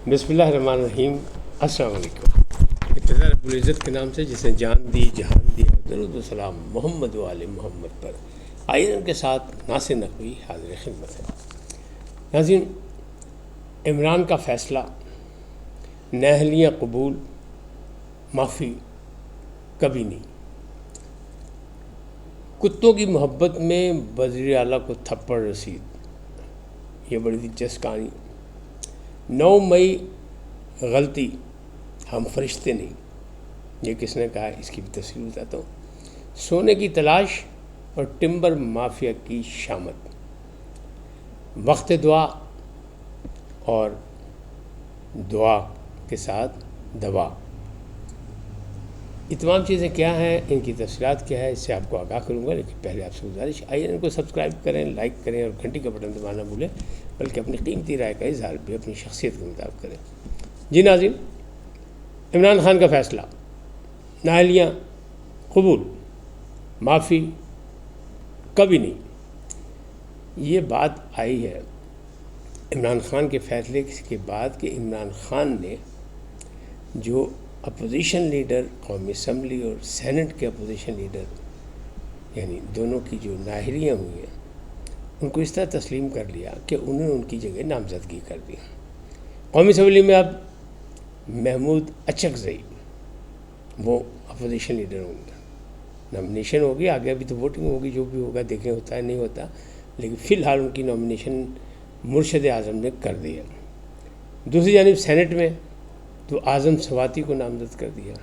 بسم اللہ الرحمن الرحیم۔ السلام علیکم۔ ابتدا رب العزت کے نام سے جس نے جان دی جہان دیا، درود و سلام محمد و آل محمد پر۔ آئین ان کے ساتھ ناصر نقوی حاضر خدمت ہے۔ ناظرین، عمران کا فیصلہ، نااہلیاں قبول، معافی کبھی نہیں۔ کتوں کی محبت میں وزیر اعلیٰ کو تھپڑ رسید، یہ بڑی دلچسپ کہانی۔ 9 مئی غلطی، ہم فرشتے نہیں، یہ کس نے کہا، اس کی بھی تفصیل بتاتا ہوں۔ سونے کی تلاش اور ٹمبر مافیا کی شامت، وقت دعا اور دعا کے ساتھ دوا، یہ تمام چیزیں کیا ہیں، ان کی تفصیلات کیا ہے، اس سے آپ کو آگاہ کروں گا۔ لیکن پہلے آپ سے گزارش، آئیے ان کو سبسکرائب کریں، لائک کریں اور گھنٹی کا بٹن دبانا بھولیں، بلکہ اپنی قیمتی رائے کا اظہار بھی اپنی شخصیت کے مطابق کریں۔ جی ناظرین، عمران خان کا فیصلہ، نااہلیاں قبول، معافی کبھی نہیں، یہ بات آئی ہے عمران خان کے فیصلے کے بعد کہ عمران خان نے جو اپوزیشن لیڈر، قومی اسمبلی اور سینٹ کے اپوزیشن لیڈر، یعنی دونوں کی جو نااہلیاں ہوئی ہیں، ان کو اس طرح تسلیم کر لیا کہ انہوں نے ان کی جگہ نامزدگی کر دی۔ قومی اسمبلی میں اب محمود اچکزئی وہ اپوزیشن لیڈر ہوں گے، نامینیشن ہوگی، آگے ابھی تو ووٹنگ ہوگی، جو بھی ہوگا دیکھیں ہوتا ہے نہیں ہوتا، لیکن فی الحال ان کی نامینیشن مرشد اعظم نے کر دی ہے۔ دوسری جانب سینٹ میں تو اعظم سواتی کو نامزد کر دیا،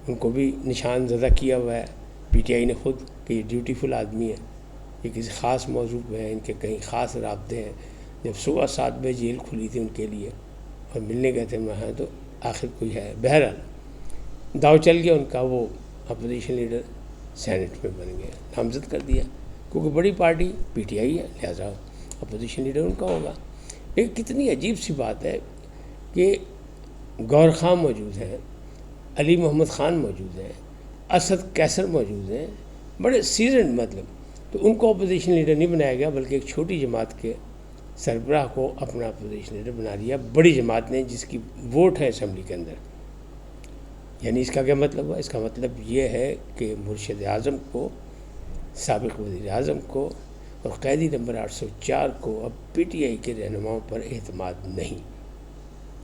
ان کو بھی نشان زدہ کیا ہوا ہے پی ٹی آئی نے خود کہ یہ ڈیوٹیفل آدمی ہے، یہ کسی خاص موضوع پہ ہیں، ان کے کہیں خاص رابطے ہیں۔ جب صبح 7 بجے جیل کھلی تھی ان کے لیے اور ملنے گئے تھے وہاں، تو آخر کوئی ہے، بہرحال داؤ چل گیا ان کا، وہ اپوزیشن لیڈر سینٹ میں بن گیا، نامزد کر دیا، کیونکہ بڑی پارٹی پی ٹی آئی ہے، لہٰذا اپوزیشن لیڈر ان کا ہوگا۔ لیکن کتنی عجیب سی بات ہے کہ گور خان موجود ہیں، علی محمد خان موجود ہیں، اسد کیسر موجود ہیں، بڑے سیزنڈ، مطلب تو ان کو اپوزیشن لیڈر نہیں بنایا گیا، بلکہ ایک چھوٹی جماعت کے سربراہ کو اپنا اپوزیشن لیڈر بنا لیا، بڑی جماعت نے جس کی ووٹ ہے اسمبلی کے اندر۔ یعنی اس کا کیا مطلب ہوا؟ اس کا مطلب یہ ہے کہ مرشد اعظم کو، سابق وزیر اعظم کو اور قیدی نمبر 804 کو اب پی ٹی آئی کے رہنماؤں پر اعتماد نہیں۔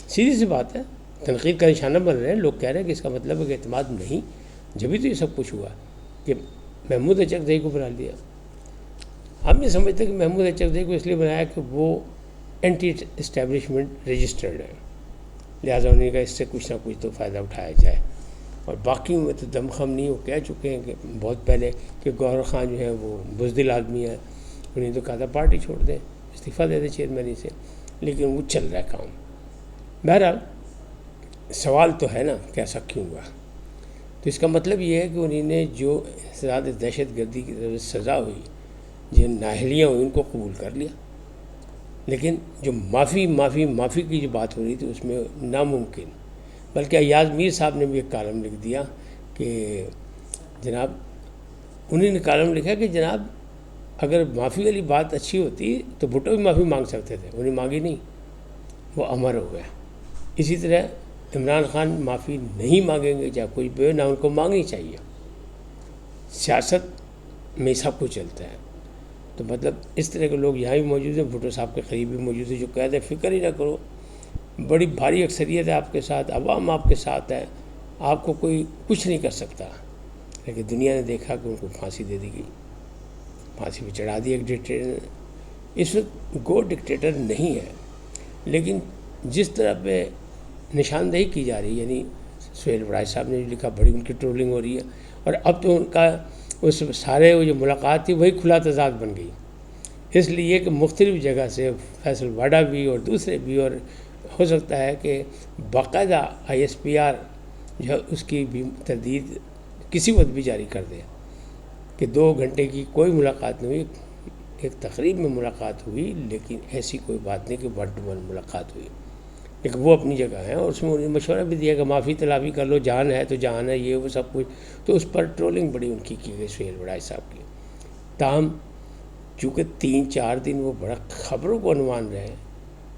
سیدھی سی بات ہے، تنقید کا نشانہ بن رہے ہیں، لوگ کہہ رہے ہیں کہ اس کا مطلب ہے کہ اعتماد نہیں، جبھی تو یہ سب کچھ ہوا کہ محمود اچکزئی کو بنا دیا۔ ہم یہ سمجھتے ہیں کہ محمود اچکزئی کو اس لیے بنایا کہ وہ اینٹی اسٹیبلشمنٹ رجسٹرڈ ہے، لہٰذا انہوں نے کہا اس سے کچھ نہ کچھ تو فائدہ اٹھایا جائے، اور باقی میں تو دم خم نہیں، وہ کہہ چکے ہیں کہ بہت پہلے کہ گور خان جو ہے وہ بزدل آدمی ہے، انہیں تو کہا تھا پارٹی چھوڑ دیں، استعفیٰ دے دیں چیئرمینی سے، لیکن وہ چل رہا ہے کام۔ بہرحال سوال تو ہے نا کہ ایسا کیوں ہوا؟ تو اس کا مطلب یہ ہے کہ انہوں نے جو انسداد دہشت گردی کی طرف سزا ہوئی، جن نااہلیاں ہوئی، ان کو قبول کر لیا، لیکن جو معافی کی جو بات ہو رہی تھی اس میں ناممکن، بلکہ ایاز میر صاحب نے بھی ایک کالم لکھ دیا کہ جناب، انہوں نے کالم لکھا کہ جناب اگر معافی والی بات اچھی ہوتی تو بھٹو بھی معافی مانگ سکتے تھے، انہیں مانگی نہیں، وہ امر ہو گیا۔ اسی طرح عمران خان معافی نہیں مانگیں گے، چاہے کوئی بھی نہ ان کو مانگنی چاہیے، سیاست میں سب کچھ چلتا ہے۔ تو مطلب اس طرح کے لوگ یہاں بھی موجود ہیں، بھٹو صاحب کے قریب بھی موجود ہیں، جو کہتے ہیں فکر ہی نہ کرو، بڑی بھاری اکثریت ہے آپ کے ساتھ، عوام آپ کے ساتھ ہے، آپ کو کوئی کچھ نہیں کر سکتا۔ لیکن دنیا نے دیکھا کہ ان کو پھانسی دے دی گئی، پھانسی پہ چڑھا دی ایک ڈکٹیٹر نے۔ اس وقت گو ڈکٹیٹر نہیں ہے، لیکن جس طرح پہ نشاندہی کی جا رہی ہے، یعنی سہیل وڑائچ صاحب نے جو لکھا، بڑی ان کی ٹرولنگ ہو رہی ہے، اور اب تو ان کا اس سارے وہ جو ملاقات تھی وہی کھلا تضاد بن گئی، اس لیے کہ مختلف جگہ سے فیصل واڈا بھی اور دوسرے بھی، اور ہو سکتا ہے کہ باقاعدہ ISPR جو ہے اس کی بھی تردید کسی وقت بھی جاری کر دے کہ 2 گھنٹے کی کوئی ملاقات نہیں ہوئی، ایک تقریب میں ملاقات ہوئی، لیکن ایسی کوئی بات نہیں کہ 1 to 1 ملاقات ہوئی، لیکن وہ اپنی جگہ ہیں، اور اس میں انہوں نے مشورہ بھی دیا کہ معافی تلافی کر لو، جان ہے تو جان ہے، یہ وہ سب کچھ، تو اس پر ٹرولنگ بڑی ان کی گئی سہیل وڑائچ صاحب کی۔ تاہم چونکہ 3-4 دن وہ بڑا خبروں کو عنوان رہے،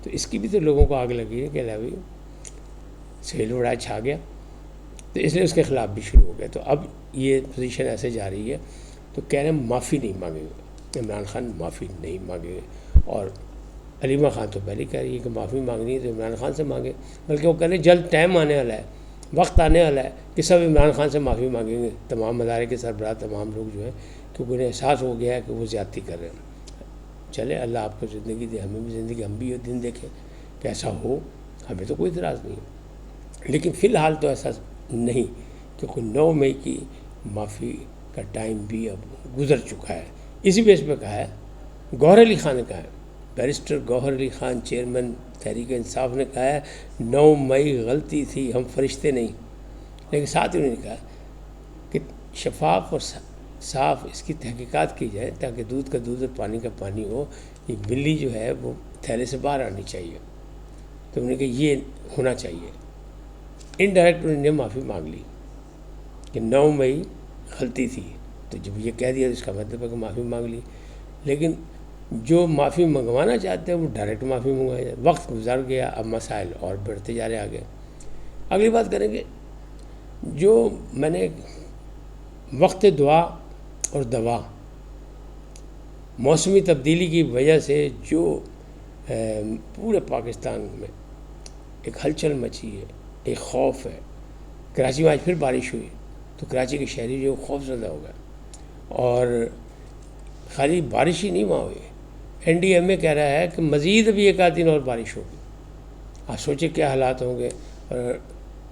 تو اس کی بھی تو لوگوں کو آگ لگی ہے کہ اللہ بھائی سہیل وڑا چھا گیا، تو اس لیے اس کے خلاف بھی شروع ہو گیا۔ تو اب یہ پوزیشن ایسے جا رہی ہے، تو کہہ رہے ہیں معافی نہیں مانگیں گے، عمران خان معافی نہیں مانگیں گے، اور علیمہ خان تو پہلے کہہ رہی ہے کہ معافی مانگنی ہے تو عمران خان سے مانگے، بلکہ وہ کہہ رہے ہیں جلد ٹائم آنے والا ہے، وقت آنے والا ہے کہ سب عمران خان سے معافی مانگیں گے، تمام مدارے کے سربراہ، تمام لوگ جو ہیں، کیونکہ انہیں احساس ہو گیا ہے کہ وہ زیادتی کر رہے ہیں۔ چلے اللہ آپ کو زندگی دے، ہمیں بھی زندگی، ہم بھی یہ دن دیکھیں کہ ایسا ہو، ہمیں تو کوئی اعتراض نہیں ہے، لیکن فی الحال تو ایسا نہیں، کیونکہ 9 مئی کی معافی کا ٹائم بھی اب گزر چکا ہے۔ اسی بیس پہ کہا ہے، گوہر علی خان نے کہا ہے، بیرسٹر گوہر علی خان چیئرمین تحریک انصاف نے کہا ہے 9 مئی غلطی تھی، ہم فرشتے نہیں، لیکن ساتھ ہی انہوں نے کہا کہ شفاف اور صاف اس کی تحقیقات کی جائے تاکہ دودھ کا دودھ اور پانی کا پانی ہو، یہ بلی جو ہے وہ تھیلے سے باہر آنی چاہیے، تو انہوں نے کہا یہ ہونا چاہیے۔ انڈائریکٹ انہوں نے معافی مانگ لی کہ 9 مئی غلطی تھی، تو جب یہ کہہ دیا تو اس کا مطلب ہے کہ معافی مانگ لی، لیکن جو معافی منگوانا چاہتے ہیں وہ ڈائریکٹ معافی منگوایا جائے۔ وقت گزر گیا، اب مسائل اور بڑھتے جا رہے آگے۔ اگلی بات کریں گے، جو میں نے وقت دعا اور دوا، موسمی تبدیلی کی وجہ سے جو پورے پاکستان میں ایک ہلچل مچی ہے، ایک خوف ہے، کراچی میں آج پھر بارش ہوئی تو کراچی کے شہری جو خوف زدہ ہو گئے، اور خالی بارش ہی نہیں وہاں ہوئی، این ڈی ایم اے کہہ رہا ہے کہ مزید ابھی 1 دن اور بارش ہوگی۔ آپ سوچیں کیا حالات ہوں گے۔ اور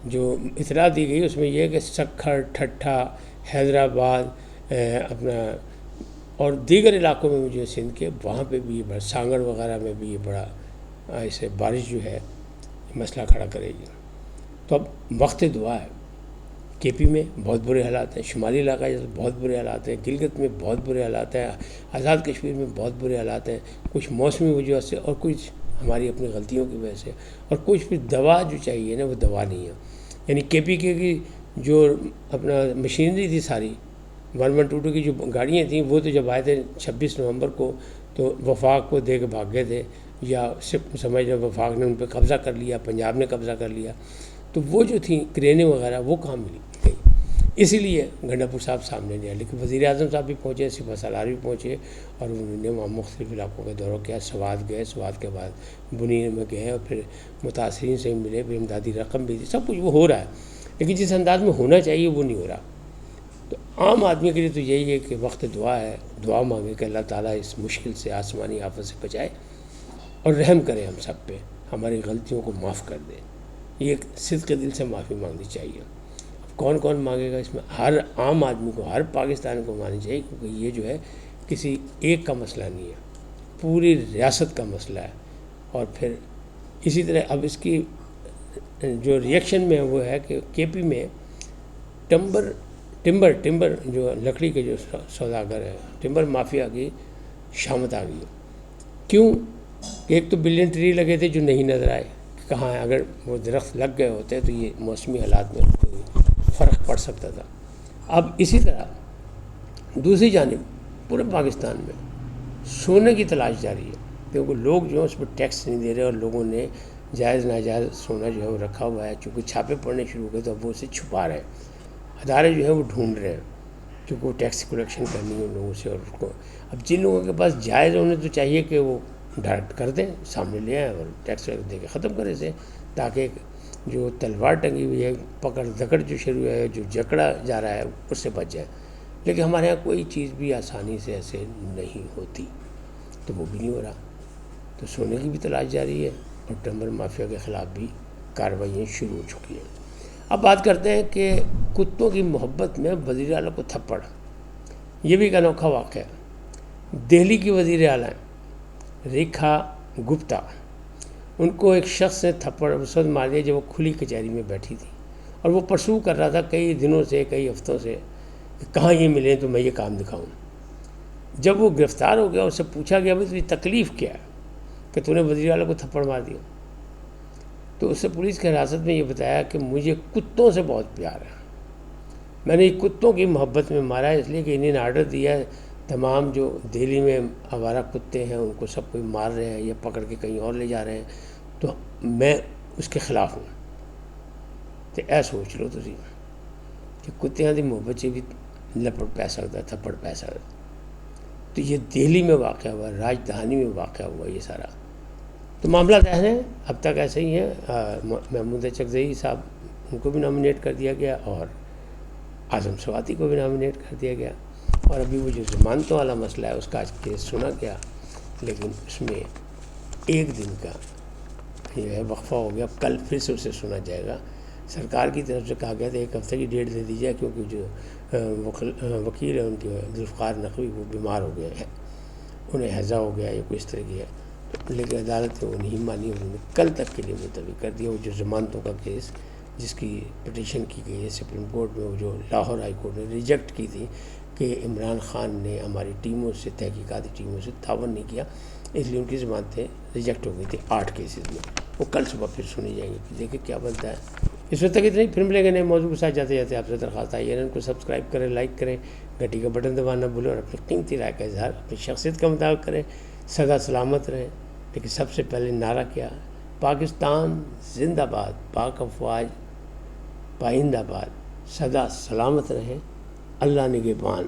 جو اطلاع دی گئی اس میں یہ ہے کہ سکھر، ٹھٹھا، حیدرآباد، اپنا اور دیگر علاقوں میں جو سندھ کے، وہاں پہ بھی یہ بڑا، سانگڑ وغیرہ میں بھی یہ بڑا ایسے بارش جو ہے مسئلہ کھڑا کرے گی۔ تو اب وقت دعا ہے۔ کے پی میں بہت برے حالات ہیں، شمالی علاقہ جیسے بہت برے حالات ہیں، گلگت میں بہت برے حالات ہیں، آزاد کشمیر میں بہت برے حالات ہیں، کچھ موسمی وجہ سے اور کچھ ہماری اپنی غلطیوں کی وجہ سے، اور کچھ پھر دوا جو چاہیے نا وہ دوا نہیں ہے۔ یعنی کے پی کے کی جو اپنا مشینری تھی ساری 1122 کی جو گاڑیاں تھیں، وہ تو جب آئے تھے 26 نومبر کو تو وفاق کو دے کے بھاگ گئے تھے، یا صرف سمجھ لو وفاق نے ان پہ قبضہ کر لیا، پنجاب نے قبضہ کر لیا، تو وہ جو تھیں کرینیں وغیرہ وہ کہاں ملی گئی، اسی لیے گنڈا پور صاحب سامنے لیا۔ لیکن وزیر اعظم صاحب بھی پہنچے، سپہ سالار بھی پہنچے، اور انہوں نے وہاں مختلف علاقوں کا دورہ کیا، سوات گئے، سوات کے بعد بنین میں گئے، اور پھر متاثرین سے ملے، پھر امدادی رقم بھی دی، سب کچھ وہ ہو رہا ہے، لیکن جس انداز میں ہونا چاہیے وہ نہیں ہو رہا۔ تو عام آدمی کے لیے تو یہی ہے کہ وقت دعا ہے، دعا مانگے کہ اللہ تعالیٰ اس مشکل سے، آسمانی آفت سے بچائے اور رحم کرے ہم سب پہ، ہماری غلطیوں کو معاف کر دے۔ یہ ایک صدق کے دل سے معافی مانگنی چاہیے۔ اب کون کون مانگے گا اس میں؟ ہر عام آدمی کو، ہر پاکستانی کو مانگنی چاہیے، کیونکہ یہ جو ہے کسی ایک کا مسئلہ نہیں ہے، پوری ریاست کا مسئلہ ہے۔ اور پھر اسی طرح اب اس کی جو ریئیکشن میں وہ ہے کہ کے پی میں ٹمبر جو لکڑی کے جو سوداگر ہے، ٹمبر مافیا کی شامت آ گئی۔ کیوں؟ ایک تو بلین ٹری لگے تھے جو نہیں نظر آئے کہاں ہیں، اگر وہ درخت لگ گئے ہوتے تو یہ موسمی حالات میں کوئی فرق پڑ سکتا تھا۔ اب اسی طرح دوسری جانب پورے پاکستان میں سونے کی تلاش جاری ہے، کیونکہ لوگ جو ہیں اس پر ٹیکس نہیں دے رہے، اور لوگوں نے جائز ناجائز سونا جو ہے وہ رکھا ہوا ہے، چونکہ چھاپے پڑنے شروع ہو گئے تو اب وہ اسے چھپا رہے ہیں، ادارے جو ہیں وہ ڈھونڈ رہے ہیں، چونکہ وہ ٹیکس کلیکشن کرنی ہے ان لوگوں سے، اور اس کو اب جن لوگوں کے پاس جائز ہونے تو چاہیے کہ وہ ڈائریکٹ کر دیں، سامنے لے آئیں اور ٹیکس دے کے ختم کریں اسے، تاکہ جو تلوار ٹنگی ہوئی ہے، پکڑ دکڑ جو شروع ہے، جو جکڑا جا رہا ہے، اس سے بچ جائے۔ لیکن ہمارے ہاں کوئی چیز بھی آسانی سے ایسے نہیں ہوتی، تو وہ بھی نہیں ہو رہا، تو سونے کی بھی تلاش جاری ہے، اور ٹمبر مافیا کے خلاف بھی کارروائیاں شروع ہو چکی ہیں۔ اب بات کرتے ہیں کہ کتوں کی محبت میں وزیر اعلیٰ کو تھپڑ، یہ بھی ایک انوکھا واقعہ ہے۔ دہلی کی وزیر اعلیٰ ریکھا گپتا، ان کو ایک شخص نے تھپڑ اس وقت مار دیا جب وہ کھلی کچہری میں بیٹھی تھی، اور وہ پرسو کر رہا تھا کئی دنوں سے، کئی ہفتوں سے، کہ کہاں یہ ملیں تو میں یہ کام دکھاؤں۔ جب وہ گرفتار ہو گیا، اس سے پوچھا گیا بھائی تجھے تکلیف کیا ہے کہ تو نے وزیر اعلیٰ کو تھپڑ مار دیا، تو اس سے پولیس کی حراست میں یہ بتایا کہ مجھے کتوں سے بہت پیار ہے، میں نے کتوں کی محبت میں مارا ہے، اس لیے کہ انہیں نے آرڈر دیا ہے تمام جو دہلی میں آوارہ کتے ہیں ان کو سب کوئی مار رہے ہیں یا پکڑ کے کہیں اور لے جا رہے ہیں، تو میں اس کے خلاف ہوں۔ تو اے سوچ لو تسی کہ کتیاں دی محبت سے بھی لپڑ پی سکتا، تھپڑ پی سکتا۔ تو یہ دہلی میں واقع ہوا، راجدھانی میں واقع ہوا یہ سارا۔ تو معاملہ ایسے ہیں، اب تک ایسے ہی ہیں۔ محمود چکزئی صاحب ان کو بھی نامنیٹ کر دیا گیا اور اعظم سواتی کو بھی نامنیٹ کر دیا گیا، اور ابھی وہ جو ضمانتوں والا مسئلہ ہے اس کا آج کیس سنا گیا، لیکن اس میں ایک دن کا یہ ہے وقفہ ہو گیا، کل پھر سے اسے سنا جائے گا۔ سرکار کی طرف سے کہا گیا تھا 1 ہفتے کی ڈیٹ دے دی جائے، کیونکہ جو وکیل ہیں ان کے ذوالفقار نقوی وہ بیمار ہو گئے ہیں، انہیں ہیضہ ہو گیا یا کوئی اس طرح کی ہے، لیکن عدالت نے وہ نہیں مانی، انہوں نے کل تک کے لیے ملتوی کر دیا۔ وہ جو ضمانتوں کا کیس جس کی پٹیشن کی گئی ہے سپریم کورٹ میں، وہ جو لاہور ہائی کورٹ نے ریجیکٹ کی تھی کہ عمران خان نے ہماری ٹیموں سے، تحقیقاتی ٹیموں سے تعاون نہیں کیا، اس لیے ان کی ضمانتیں ریجیکٹ ہو گئی تھی 8 کیسز میں۔ وہ کل صبح پھر سنی جائیں گی، دیکھیں کیا بنتا ہے۔ اس وقت تک اتنی، پھر ملیں گے نئے موضوع کے ساتھ۔ جاتے جاتے آپ سے درخواست آئی ہے ان کو سبسکرائب کریں، لائک کریں، گھنٹی کا بٹن دبانا نہ بھولیں، اور اپنی قیمتی رائے کا اظہار اپنی شخصیت کا مطابق کریں۔ سدا سلامت رہیں، لیکن سب سے پہلے نعرہ کیا؟ پاکستان زندہ باد، پاک افواج پائندہ باد، سدا سلامت رہیں، اللہ نگہبان۔